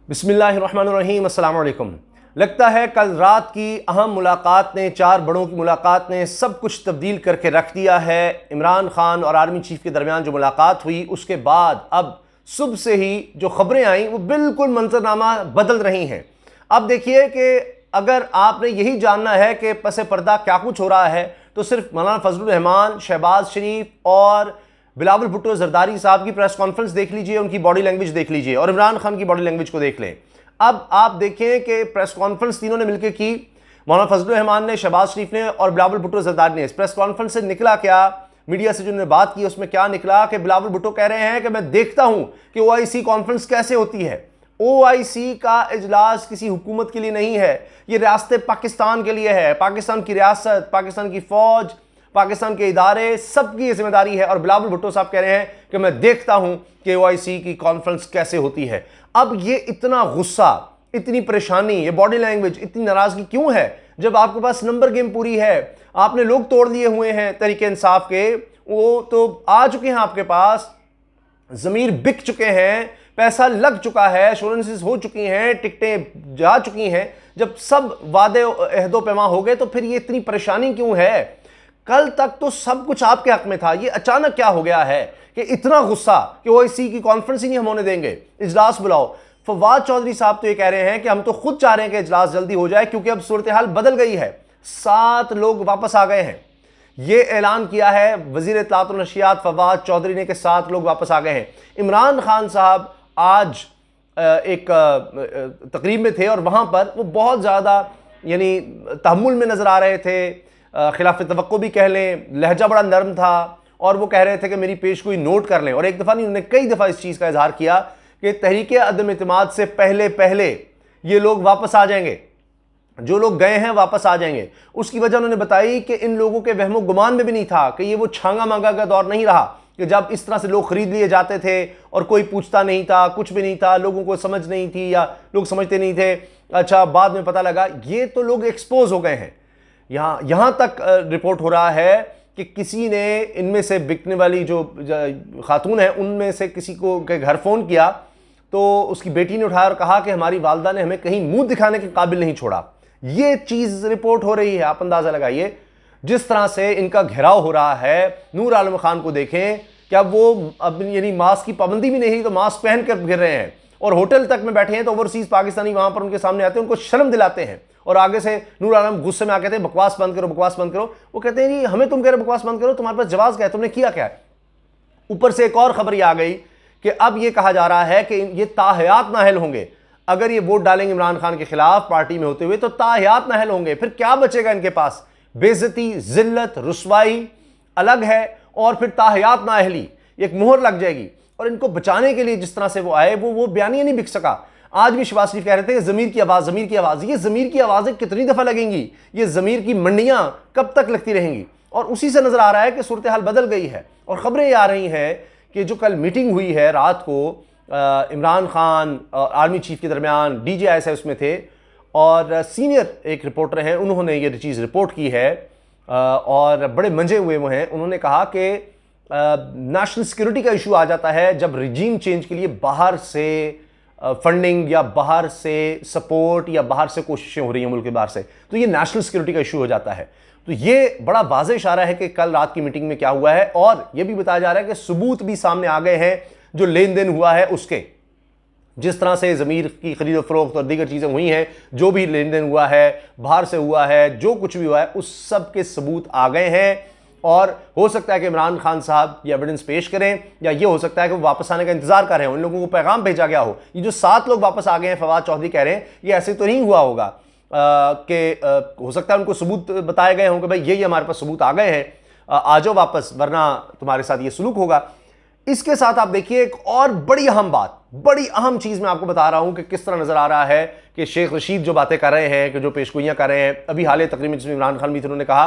बिस्मिल्लाहिर्रहमानिर्रहीम, अस्सलाम वालेकुम। लगता है कल रात की अहम मुलाकात ने, चार बड़ों की मुलाकात ने सब कुछ तब्दील करके रख दिया है। इमरान खान और आर्मी चीफ के दरमियान जो मुलाकात हुई उसके बाद अब सुबह से ही जो खबरें आई वो बिल्कुल मंजरनामा बदल रही हैं। अब देखिए कि अगर आपने यही जानना है कि पसे पर्दा क्या कुछ हो रहा है तो सिर्फ मौलाना फजलुर रहमान, शहबाज शरीफ और बिलावल भुट्टो जरदारी साहब की प्रेस कॉन्फ्रेंस देख लीजिए, उनकी बॉडी लैंग्वेज देख लीजिए और इमरान खान की बॉडी लैंग्वेज को देख लें। अब आप देखें कि प्रेस कॉन्फ्रेंस तीनों ने मिलकर की, मौलाना फजलुर रहमान ने, शहबाज शरीफ ने और बिलावल भुट्टो जरदारी ने। इस प्रेस कॉन्फ्रेंस से निकला क्या, मीडिया से जिन्होंने बात की उसमें क्या निकला कि बिलावल भुट्टो कह रहे हैं कि मैं देखता हूं कि OIC कॉन्फ्रेंस कैसे होती है। OIC का इजलास किसी हुकूमत के लिए नहीं है, यह रियासत पाकिस्तान के लिए है। पाकिस्तान की रियासत, पाकिस्तान की फौज, पाकिस्तान के इदारे, सबकी ये जिम्मेदारी है। और बिलावल भुट्टो साहब कह रहे हैं कि मैं देखता हूं कि OIC की कॉन्फ्रेंस कैसे होती है। अब ये इतना गुस्सा, इतनी परेशानी, ये बॉडी लैंग्वेज, इतनी नाराजगी क्यों है जब आपके पास नंबर गेम पूरी है? आपने लोग तोड़ लिए हुए हैं तहरीक इंसाफ के, वो तो आ चुके हैं आपके पास, जमीर बिक चुके हैं, पैसा लग चुका है, एश्योरेंसेस हो चुकी हैं, टिकटें जा चुकी हैं। जब सब वादे अहदो पैमा हो गए तो फिर ये इतनी परेशानी क्यों है? कल तक तो सब कुछ आपके हक में था, ये अचानक क्या हो गया है कि इतना गुस्सा कि OIC की कॉन्फ्रेंस ही नहीं हम होने देंगे, इजलास बुलाओ। फवाद चौधरी साहब तो ये कह रहे हैं कि हम तो खुद चाह रहे हैं कि इजलास जल्दी हो जाए क्योंकि अब सूरत हाल बदल गई है। 7 लोग वापस आ गए हैं, ये ऐलान किया है वजीर इत्तलात और नशियात फवाद चौधरी ने कि 7 लोग वापस आ गए हैं। इमरान खान साहब आज एक तकरीब में थे और वहां पर वो बहुत ज़्यादा यानी तहम्मुल में नजर आ रहे थे, खिलाफ तवक्को भी कह लें, लहजा बड़ा नरम था और वो कह रहे थे कि मेरी पेशगोई नोट कर लें। और एक दफ़ा नहीं, उन्होंने कई दफ़ा इस चीज़ का इजहार किया कि तहरीक अदम इत्तेमाद से पहले पहले ये लोग वापस आ जाएंगे, जो लोग गए हैं वापस आ जाएंगे। उसकी वजह उन्होंने बताई कि इन लोगों के वहमो गुमान में भी नहीं था कि ये वो छांगा मांगा का दौर नहीं रहा कि जब इस तरह से लोग खरीद लिए जाते थे और कोई पूछता नहीं था, कुछ भी नहीं था, लोगों को समझ नहीं थी या लोग समझते नहीं थे। अच्छा, बाद में पता लगा ये तो लोग एक्सपोज हो गए हैं। यहां तक रिपोर्ट हो रहा है कि किसी ने इनमें से बिकने वाली जो खातून है उनमें से किसी को के घर फ़ोन किया तो उसकी बेटी ने उठाया और कहा कि हमारी वालदा ने हमें कहीं मुंह दिखाने के काबिल नहीं छोड़ा। ये चीज़ रिपोर्ट हो रही है। आप अंदाज़ा लगाइए जिस तरह से इनका घेराव हो रहा है। नूर आलम खान को देखें, क्या वो अब यानी मास्क की पाबंदी भी नहीं तो मास्क पहन कर फिर रहे हैं और होटल तक में बैठे हैं तो ओवरसीज़ पाकिस्तानी वहाँ पर उनके सामने आते हैं, उनको शर्म दिलाते हैं। और आगे से नूर आलम गुस्से में आके कहते हैं बकवास बंद करो, बकवास बंद करो। वो कहते हैं जी हमें तुम कह रहे बकवास बंद करो, तुम्हारे पास जवाब क्या है, तुमने किया क्या है? ऊपर से एक और खबर ये आ गई कि अब ये कहा जा रहा है कि ये ताहयात नाहल होंगे। अगर ये वोट डालेंगे इमरान खान के खिलाफ पार्टी में होते हुए तो ताहयात नाहल होंगे। फिर क्या बचेगा इनके पास? बेइज्जती, जिल्लत, रुसवाई अलग है और फिर ताहयात नाअहली, एक मोहर लग जाएगी। और इनको बचाने के लिए जिस तरह से वो आए वो बयानिया नहीं बिक सका। आज भी शहबाज शरीफ कह रहे थे कि ज़मीर की आवाज़, ज़मीर की आवाज़। ये ज़मीर की आवाज़ें कितनी दफ़ा लगेंगी? ये ज़मीर की मंडियाँ कब तक लगती रहेंगी? और उसी से नज़र आ रहा है कि सूरत हाल बदल गई है। और ख़बरें ये आ रही हैं कि जो कल मीटिंग हुई है रात को इमरान खान और आर्मी चीफ के दरमियान, DGISI उसमें थे और सीनियर एक रिपोर्टर हैं, उन्होंने ये चीज़ रिपोर्ट की है और बड़े मंजे हुए वो हैं। उन्होंने कहा कि नेशनल सिक्योरिटी का इशू आ जाता है जब रिजीम चेंज के लिए बाहर से फंडिंग या बाहर से सपोर्ट या बाहर से कोशिशें हो रही हैं मुल्क के बाहर से, तो ये नेशनल सिक्योरिटी का इशू हो जाता है। तो ये बड़ा वाज़ेह इशारा है कि कल रात की मीटिंग में क्या हुआ है। और ये भी बताया जा रहा है कि सबूत भी सामने आ गए हैं जो लेन देन हुआ है उसके, जिस तरह से ज़मीर की खरीद फरोख्त और दीगर चीज़ें हुई हैं, जो भी लेन देन हुआ है, बाहर से हुआ है, जो कुछ भी हुआ है, उस सब के सबूत आ गए हैं। और हो सकता है कि इमरान खान साहब ये एविडेंस पेश करें या ये हो सकता है कि वो वापस आने का इंतजार कर रहे हो, इन लोगों को पैगाम भेजा गया हो। ये जो 7 लोग वापस आ गए हैं, फवाद चौधरी कह रहे हैं ये ऐसे तो नहीं हुआ होगा कि हो सकता है उनको सबूत बताए गए हों कि भाई ये हमारे पास सबूत आ गए हैं, आ जाओ वापस वरना तुम्हारे साथ ये सलूक होगा। इसके साथ आप देखिए एक और बड़ी अहम बात, बड़ी अहम चीज़ मैं आपको बता रहा हूं कि किस तरह नज़र आ रहा है कि शेख रशीद जो बातें कर रहे हैं, कि जो पेशगोइयाँ कर रहे हैं, अभी हाल तकरीब में जिसमें इमरान खान भी थे, उन्होंने कहा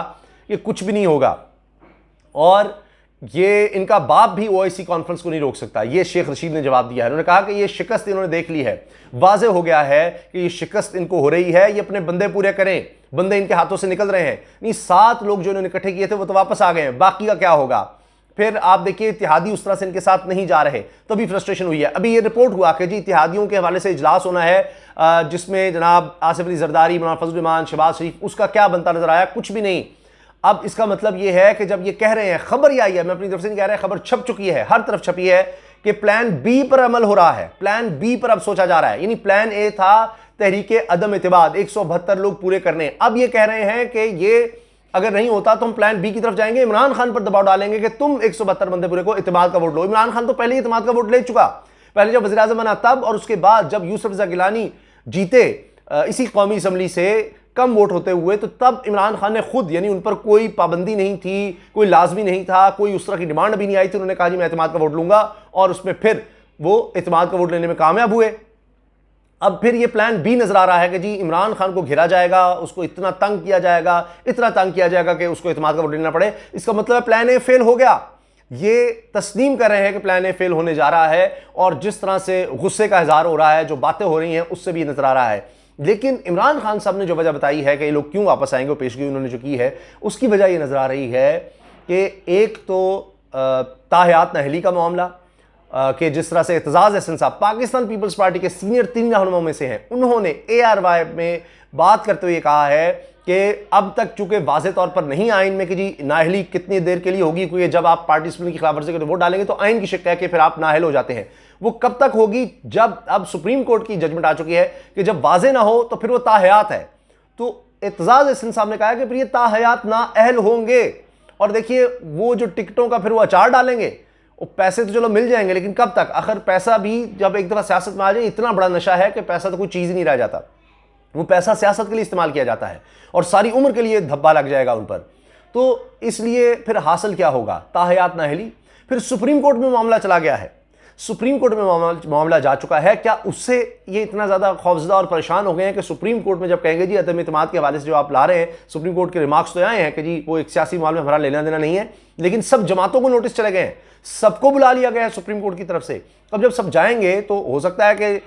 कि कुछ भी नहीं होगा और ये इनका बाप भी OIC कॉन्फ्रेंस को नहीं रोक सकता। ये शेख रशीद ने जवाब दिया है। उन्होंने कहा कि ये शिकस्त इन्होंने देख ली है, वाज़ेह हो गया है कि ये शिकस्त इनको हो रही है, ये अपने बंदे पूरे करें, बंदे इनके हाथों से निकल रहे हैं। नहीं, 7 लोग जो इन्होंने इकट्ठे किए थे वो तो वापस आ गए हैं, बाकी का क्या होगा? फिर आप देखिए इत्तेहादी उस तरह से इनके साथ नहीं जा रहे, तो भी फ्रस्ट्रेशन हुई है। अभी ये रिपोर्ट हुआ कि जी इत्तेहादियों के हवाले से इजलास होना है जिसमें जनाब आसिफ अली जरदारी, मौलाना फजल रहमान, शहबाज शरीफ, उसका क्या बनता नजर आया? कुछ भी नहीं। अब इसका मतलब ये है कि जब ये कह रहे हैं, खबर ये आई है, मैं अपनी तरफ से नहीं कह रहा, खबर छप चुकी है, हर तरफ छपी है कि प्लान बी पर अमल हो रहा है, प्लान बी पर अब सोचा जा रहा है। यानी प्लान ए था तहरीके अदम इत्तेबाद, 172 लोग पूरे करने, अब ये कह रहे हैं कि ये अगर नहीं होता तो हम प्लान बी की तरफ जाएंगे, इमरान खान पर दबाव डालेंगे कि तुम 172 बंदे पूरे को इत्तेमाद का वोट लो। इमरान खान तो पहले ही इत्तेमाद का वोट ले चुका, पहले जब वज़ीर आज़म बना तब, और उसके बाद जब यूसुफ रज़ा गिलानी जीते इसी कौमी असम्बली से कम वोट होते हुए, तो तब इमरान खान ने खुद, यानी उन पर कोई पाबंदी नहीं थी, कोई लाजमी नहीं था, कोई उस तरह की डिमांड भी नहीं आई थी, उन्होंने कहा जी मैं इत्तेमाद का वोट लूंगा, और उसमें फिर वो इत्तेमाद का वोट लेने में कामयाब हुए। अब फिर ये प्लान बी नजर आ रहा है कि जी इमरान खान को घेरा जाएगा, उसको इतना तंग किया जाएगा, इतना तंग किया जाएगा कि उसको इत्तेमाद का वोट लेना पड़े। इसका मतलब है प्लान ए फेल हो गया। ये तस्लीम कर रहे हैं कि प्लान ए फेल होने जा रहा है, और जिस तरह से गुस्से का इजहार हो रहा है, जो बातें हो रही हैं, उससे भी नजर आ रहा है। लेकिन इमरान खान साहब ने जो वजह बताई है कि ये लोग क्यों वापस आएंगे, पेशगी उन्होंने जो की है, उसकी वजह ये नजर आ रही है कि एक तो ताहयात नाअहली का मामला, कि जिस तरह से एतजाज़ अहसन साहब पाकिस्तान पीपल्स पार्टी के सीनियर 3 रहनुमाओं में से हैं, उन्होंने ARY में बात करते हुए कहा है कि अब तक चूंकि वाज़े तौर पर नहीं आइन में कि जी नाअहली कितनी देर के लिए होगी, क्योंकि जब आप पार्टी डिसिप्लिन की खिलाफ वर्जी करके वोट डालेंगे तो आइन की शिक है कि फिर आप नाअहल हो जाते हैं। वो कब तक होगी? जब अब सुप्रीम कोर्ट की जजमेंट आ चुकी है कि जब वाज़े ना हो तो फिर वो ताहयात है। तो एतजाज़ अहसन साहब ने कहा कि फिर ये ताहयात नाअहल होंगे, और देखिए वो जो टिकटों का फिर वो अचार डालेंगे, वो पैसे तो चलो मिल जाएंगे, लेकिन कब तक? आखिर पैसा भी जब एक दफ़ा सियासत में आ जाए, इतना बड़ा नशा है कि पैसा तो कोई चीज़ ही नहीं रह जाता। वो पैसा सियासत के लिए इस्तेमाल किया जाता है, और सारी उम्र के लिए धब्बा लग जाएगा उन पर। तो इसलिए फिर हासिल क्या होगा? ताहयात नाअहली। फिर सुप्रीम कोर्ट में मामला चला गया है, सुप्रीम कोर्ट में मामला जा चुका है। क्या उससे ये इतना ज़्यादा खौफजदा और परेशान हो गए हैं कि सुप्रीम कोर्ट में जब कहेंगे जी अदम इत्तेमाद के हवाले से जो आप ला रहे हैं, सुप्रीम कोर्ट के रिमार्क्स तो आए हैं कि जी वो एक सियासी मामले में हमारा लेना देना नहीं है, लेकिन सब जमातों को नोटिस चले गए हैं, सबको बुला लिया गया है सुप्रीम कोर्ट की तरफ से। अब जब सब जाएंगे तो हो सकता है कि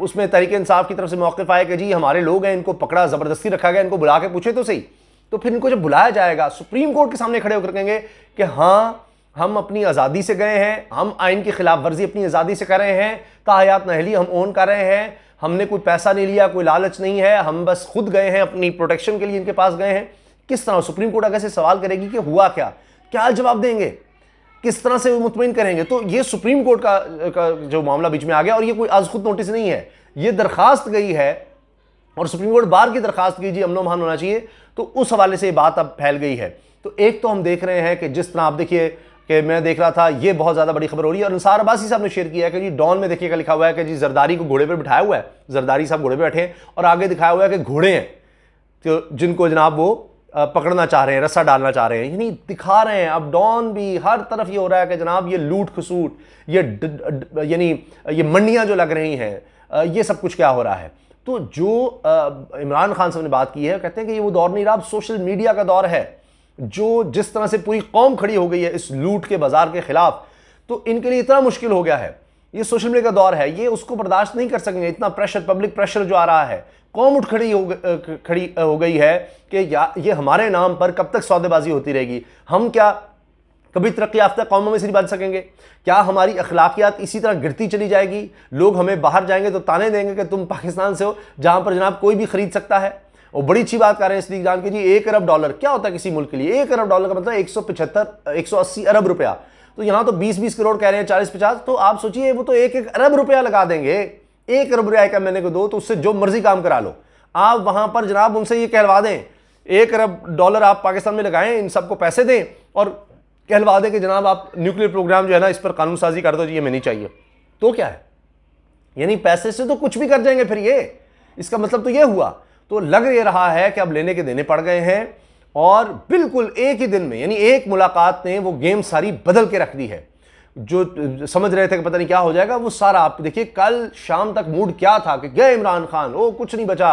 उसमें तहरीक इंसाफ की तरफ से मौक़िफ़ आए कि जी हमारे लोग हैं, इनको पकड़ा, ज़बरदस्ती रखा गया, इनको बुला के पूछे तो सही। तो फिर इनको जब बुलाया जाएगा, सुप्रीम कोर्ट के सामने खड़े होकर कहेंगे कि हाँ हम अपनी आज़ादी से गए हैं, हम आइन की खिलाफ वर्जी अपनी आज़ादी से कर रहे हैं, ताहयात नाअहली हम ओन कर रहे हैं, हमने कोई पैसा नहीं लिया, कोई लालच नहीं है, हम बस खुद गए हैं, अपनी प्रोटेक्शन के लिए इनके पास गए हैं। किस तरह सुप्रीम कोर्ट अगर से सवाल करेगी कि हुआ क्या, क्या जवाब देंगे, किस तरह से वो मुतमईन करेंगे? तो ये सुप्रीम कोर्ट का जो मामला बीच में आ गया, और ये कोई आज खुद नोटिस नहीं है, ये दरखास्त गई है, और सुप्रीम कोर्ट बार की दरखास्त की जी अमन अमान होना चाहिए, तो उस हवाले से ये बात अब फैल गई है। तो एक तो हम देख रहे हैं कि जिस तरह आप देखिए कि मैं देख रहा था, ये बहुत ज़्यादा बड़ी खबर हो रही है, और निसार अब्बासी साहब ने शेयर किया है कि जी डॉन में देखिएगा लिखा हुआ है कि जी जरदारी को घोड़े पर बिठाया हुआ है, जरदारी साहब घोड़े पर बैठे हैं, और आगे दिखाया हुआ है कि घोड़े हैं तो जिनको जनाब वो पकड़ना चाह रहे हैं, रस्सा डालना चाह रहे हैं, यानी दिखा रहे हैं। अब डॉन भी हर तरफ ये हो रहा है कि जनाब ये लूट खसूट, ये यानी ये मंडियां जो लग रही हैं, ये सब कुछ क्या हो रहा है। तो जो इमरान खान साहब ने बात की है, कहते हैं कि ये वो दौर नहीं रहा, अब सोशल मीडिया का दौर है, जो जिस तरह से पूरी कौम खड़ी हो गई है इस लूट के बाजार के खिलाफ, तो इनके लिए इतना मुश्किल हो गया है, ये सोशल मीडिया का दौर है, ये उसको बर्दाश्त नहीं कर सकेंगे, इतना प्रेशर, पब्लिक प्रेशर जो आ रहा है। कौम खड़ी हो गई है कि ये हमारे नाम पर कब तक सौदेबाजी होती रहेगी, हम क्या कभी तरक्की याफ्ता कौमों में से नहीं बन सकेंगे? क्या हमारी अखलाकियात इसी तरह गिरती चली जाएगी? लोग हमें बाहर जाएंगे तो ताने देंगे कि तुम पाकिस्तान से हो, जहां पर जनाब कोई भी खरीद सकता है। और बड़ी अच्छी बात कर रहे हैं इसलिए जान के जी, $1 अरब क्या होता है किसी मुल्क के लिए? $1 अरब का मतलब 180 अरब रुपया, तो यहां तो 20-20 करोड़ कह रहे हैं, 40-50, तो आप सोचिए वो तो 1-1 अरब रुपया लगा देंगे। 1 अरब रुपया का महीने को दो, तो उससे जो मर्जी काम करा लो आप वहां पर, जनाब उनसे ये कहलवा दें $1 अरब आप पाकिस्तान में लगाएं, इन सबको पैसे दें, और कहलवा दें कि जनाब आप न्यूक्लियर प्रोग्राम जो है ना इस पर कानून साजी कर दो जी, ये हमें नहीं चाहिए। तो क्या है, यानी पैसे से तो कुछ भी कर जाएंगे फिर ये, इसका मतलब तो ये हुआ। तो लग ये रहा है कि अब लेने के देने पड़ गए हैं, और बिल्कुल एक ही दिन में, यानी एक मुलाकात ने वो गेम सारी बदल के रख दी है। जो समझ रहे थे कि पता नहीं क्या हो जाएगा, वो सारा आप देखिए कल शाम तक मूड क्या था कि गए इमरान खान, ओ कुछ नहीं बचा,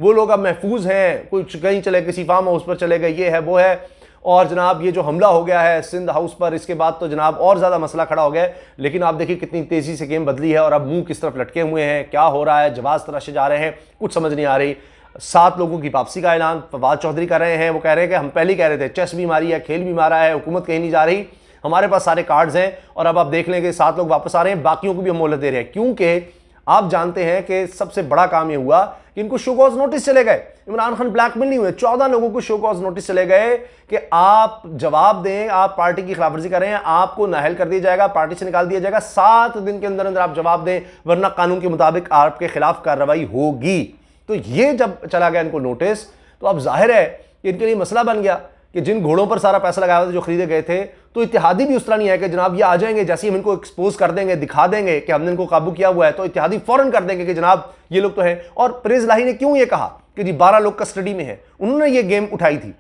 वो लोग अब महफूज हैं, कुछ कहीं चले, किसी फार्म हाउस पर चले गए, ये है वो है, और जनाब ये जो हमला हो गया है सिंध हाउस पर, इसके बाद तो जनाब और ज़्यादा मसला खड़ा हो गया है। लेकिन आप देखिए कितनी तेज़ी से गेम बदली है, और अब मुंह किस तरफ लटके हुए हैं, क्या हो रहा है, जवाब तराशे जा रहे हैं, कुछ समझ नहीं आ रही। 7 लोगों की वापसी का ऐलान फवाद चौधरी कर रहे हैं, वो कह रहे हैं कि हम पहले ही कह रहे थे चेस भी मारी है, खेल भी मारा है, हुकूमत कहीं नहीं जा रही, हमारे पास सारे कार्ड्स हैं और अब आप देख लें कि 7 लोग वापस आ रहे हैं, बाकियों को भी हम मोहलत दे रहे हैं, क्योंकि आप जानते हैं कि सबसे बड़ा काम यह हुआ कि इनको शो कॉज नोटिस चले गए। इमरान खान ब्लैकमेल नहीं हुए, 14 लोगों को शो कॉज नोटिस चले गए कि आप जवाब दें, आप पार्टी की खिलाफवर्जी कर रहे हैं, आपको नाअहल कर दिया जाएगा, पार्टी से निकाल दिया जाएगा, 7 दिन के अंदर अंदर आप जवाब दें वरना कानून के मुताबिक आपके खिलाफ कार्रवाई होगी। तो ये जब चला गया इनको नोटिस, तो अब जाहिर है कि इनके लिए मसला बन गया कि जिन घोड़ों पर सारा पैसा लगाया हुआ था, जो खरीदे गए थे, तो इत्तेहादी भी उस तरह नहीं है कि जनाब ये आ जाएंगे, जैसे ही हम इनको एक्सपोज कर देंगे, दिखा देंगे कि हमने इनको काबू किया हुआ है, तो इत्तेहादी फौरन कर देंगे कि जनाब ये लोग तो हैं। और परवेज इलाही ने क्यों ये कहा कि जी 12 लोग कस्टडी में हैं, उन्होंने ये गेम उठाई थी,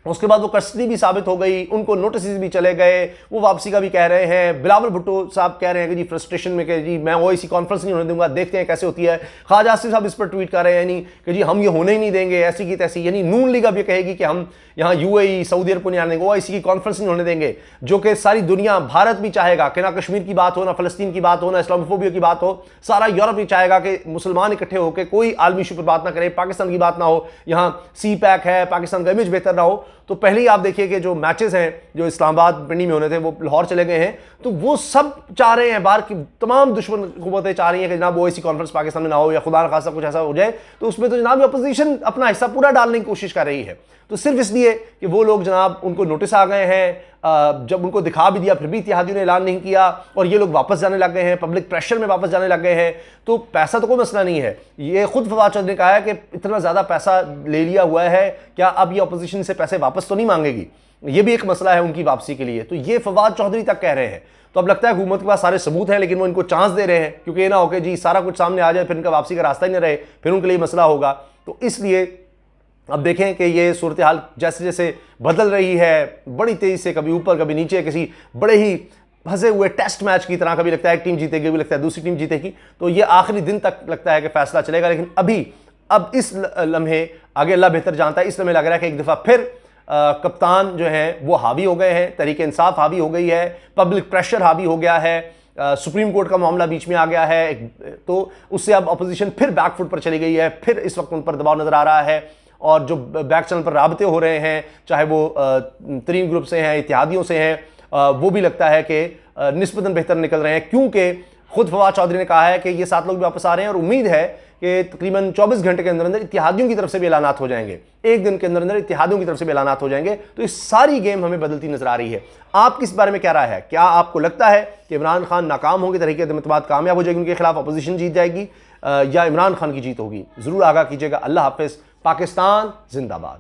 उसके बाद वो कस्टडी भी साबित हो गई, उनको नोटिस भी चले गए, वो वापसी का भी कह रहे हैं। बिलावल भुट्टो साहब कह रहे हैं कि जी फ्रस्ट्रेशन में कि जी मैं ओआईसी कॉन्फ्रेंस नहीं होने दूंगा, देखते हैं कैसे होती है। ख्वाजा आसिफ साहब इस पर ट्वीट कर रहे हैं यानी कि जी हम ये होने ही नहीं देंगे, ऐसी की तैसी, यानी नून लीग अब ये कहेगी कि हम यहाँ यूएई सऊदी अरब को नहीं आने देंगे, ओआईसी की कॉन्फ्रेंस नहीं होने देंगे, जो कि सारी दुनिया, भारत भी चाहेगा कि ना कश्मीर की बात हो, ना फलस्तीन की बात हो, ना इस्लामोफोबिया की बात हो, सारा यूरोप भी चाहेगा कि मुसलमान इकट्ठे होकर कोई आलमी इशू पर बात ना करें, पाकिस्तान की बात ना हो, यहाँ सी पैक है, पाकिस्तान का इमेज बेहतर ना हो। तो पहले ही आप देखिए कि जो मैचेस हैं जो इस्लामाबाद पिंडी में होने थे वो लाहौर चले गए हैं, तो वो सब चाह रहे हैं, बाहर की तमाम दुश्मन हुकूमतें चाह रही हैं कि जनाब ओआईसी कॉन्फ्रेंस पाकिस्तान में ना हो या खुदा न खासा कुछ ऐसा हो जाए, तो उसमें तो जनाब अपोजिशन अपना हिस्सा पूरा डालने की कोशिश कर रही है। तो सिर्फ इसलिए कि वो लोग जनाब उनको नोटिस आ गए हैं, जब उनको दिखा भी दिया फिर भी इत्तेहादियों ने ऐलान नहीं किया और ये लोग वापस जाने लग गए हैं, पब्लिक प्रेशर में वापस जाने लग गए हैं। तो पैसा तो कोई मसला नहीं है, ये खुद फवाद चौधरी ने कहा है कि इतना ज़्यादा पैसा ले लिया हुआ है, क्या अब ये अपोजिशन से पैसे वापस तो नहीं मांगेगी, ये भी एक मसला है उनकी वापसी के लिए। तो ये फवाद चौधरी तक कह रहे हैं। तो अब लगता है हुकूमत के पास सारे सबूत हैं, लेकिन वो इनको चांस दे रहे हैं, क्योंकि ये ना हो कि जी सारा कुछ सामने आ जाए फिर इनका वापसी का रास्ता ही नहीं रहे, फिर उनके लिए मसला होगा। तो इसलिए अब देखें कि ये सूरत हाल जैसे जैसे बदल रही है, बड़ी तेज़ी से, कभी ऊपर कभी नीचे, किसी बड़े ही फंसे हुए टेस्ट मैच की तरह, कभी लगता है एक टीम जीतेगी, कभी लगता है दूसरी टीम जीतेगी। तो ये आखिरी दिन तक लगता है कि फैसला चलेगा, लेकिन अब इस लम्हे आगे अल्लाह बेहतर जानता है, इस लम्हे लग रहा है कि एक दफ़ा फिर कप्तान जो है वो हावी हो गए हैं, तहरीक इंसाफ हावी हो गई है, पब्लिक प्रेशर हावी हो गया है, सुप्रीम कोर्ट का मामला बीच में आ गया है, तो उससे अब अपोजिशन फिर बैकफुट पर चली गई है, फिर इस वक्त उन पर दबाव नज़र आ रहा है। और जो बैक चैनल पर राबते हो रहे हैं, चाहे वो तरीन ग्रुप से हैं, इत्तेहादियों से हैं, वो भी लगता है कि निस्बतन बेहतर निकल रहे हैं, क्योंकि खुद फवाद चौधरी ने कहा है कि ये 7 लोग भी वापस आ रहे हैं और उम्मीद है कि तकरीबन 24 घंटे के अंदर अंदर इत्तेहादियों की तरफ से भी ऐलानात हो जाएंगे, एक दिन के अंदर अंदर इत्तेहादियों की तरफ से भी ऐलानात हो जाएंगे। तो इस सारी गेम हमें बदलती नजर आ रही है। आप किस बारे में क्या राय है? क्या आपको लगता है कि इमरान खान नाकाम होंगे, तहरीक अदम-ए-इत्तेहाद कामयाब हो जाएगी, उनके खिलाफ अपोजिशन जीत जाएगी, या इमरान खान की जीत होगी? जरूर आगाह कीजिएगा। अल्लाह हाफिज़। पाकिस्तान जिंदाबाद।